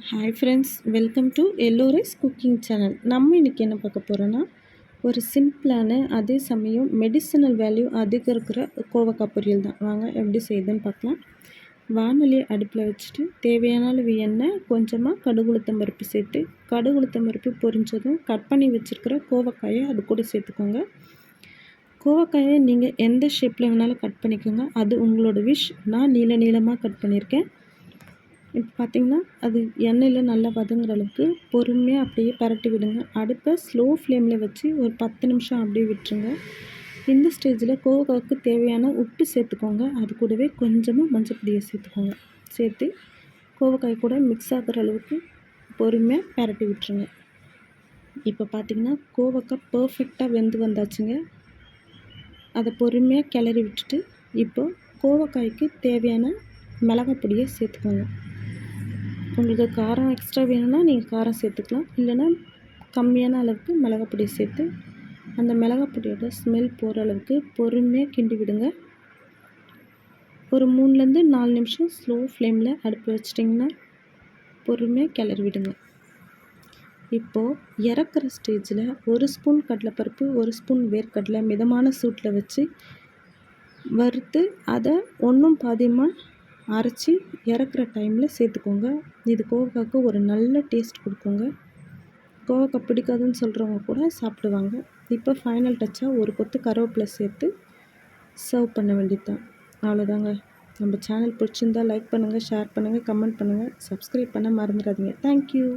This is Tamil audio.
ஹாய் ஃப்ரெண்ட்ஸ், வெல்கம் டு எல்லோரைஸ் குக்கிங் சேனல். நம்ம இன்றைக்கி என்ன பார்க்க போகிறோன்னா, ஒரு சிம்பிளான அதே சமயம் மெடிசினல் வேல்யூ அதிகம் இருக்கிற கோவக்காய் பொரியல் தான். வாங்க எப்படி செய்யுதுன்னு பார்க்கலாம். வானொலியை அடுப்பில் வச்சுட்டு தேவையான அளவு எண்ணெய், கொஞ்சமாக கடுகு உளுத்தம் பருப்பு சேர்த்து, கடுகு உளுத்தம் பருப்பு பொரிஞ்சதும் கட் பண்ணி வச்சுருக்கிற கோவக்காயை அது கூட சேர்த்துக்கோங்க. கோவக்காயை நீங்கள் எந்த ஷேப்பில் வேணாலும் கட் பண்ணிக்கோங்க, அது உங்களோட விஷ். நான் நீளமாக கட் பண்ணியிருக்கேன். இப்போ பார்த்திங்கன்னா அது எண்ணெயில் நல்லா வதங்குற அளவுக்கு பொறுமையாக அப்படியே பரட்டி விடுங்க. அடுப்பை ஸ்லோ ஃப்ளேமில் வச்சு ஒரு 10 நிமிஷம் அப்படியே விட்டுருங்க. இந்த ஸ்டேஜில் கோவக்காய்க்கு தேவையான உப்பு சேர்த்துக்கோங்க. அது கூடவே கொஞ்சமாக மஞ்சள் பொடியை சேர்த்துக்கோங்க. சேர்த்து கோவக்காய் கூட மிக்ஸ் ஆகிற அளவுக்கு பொறுமையாக பரட்டி விட்டுருங்க. இப்போ பார்த்திங்கன்னா கோவக்காய் பர்ஃபெக்டாக வெந்து வந்தாச்சுங்க. அதை பொறுமையாக கிளறி விட்டுட்டு இப்போ கோவக்காய்க்கு தேவையான மிளகாய் பொடியை சேர்த்துக்கோங்க. உங்களுக்கு காரம் எக்ஸ்ட்ரா வேணும்னா நீங்கள் காரம் சேர்த்துக்கலாம், இல்லைன்னா கம்மியான அளவுக்கு மிளகாய் பொடி சேர்த்து அந்த மிளகாய் பொடியோட ஸ்மெல் போகிற அளவுக்கு பொறுமையாக கிண்டி விடுங்க. ஒரு 3லேருந்து 4 நிமிஷம் ஸ்லோ ஃப்ளேமில் அடுப்பு வச்சிட்டிங்கன்னா பொறுமையாக கிளறி விடுங்க. இப்போது இறக்குற ஸ்டேஜில் 1 ஸ்பூன் கடலைப்பருப்பு, 1 ஸ்பூன் வேர்க்கடலை மிதமான சூட்டில் வச்சு வறுத்து அதை ஒன்றும் பாதியமாக அரைச்சி இறக்குற டைமில் சேர்த்துக்கோங்க. இது கோவக்காய்க்கு ஒரு நல்ல டேஸ்ட் கொடுக்குங்க. கோவக்காய் பிடிக்காதுன்னு சொல்கிறவங்க கூட சாப்பிடுவாங்க. இப்போ ஃபைனல் டச்சாக ஒரு கொத்து கருவேப்பிலை சேர்த்து சர்வ் பண்ண வேண்டியது தான். அவ்வளோதாங்க. நம்ம சேனல் பிடிச்சிருந்தால் லைக் பண்ணுங்கள், ஷேர் பண்ணுங்கள், கமெண்ட் பண்ணுங்கள், சப்ஸ்கிரைப் பண்ண மறந்துடாதீங்க. தேங்க்யூ.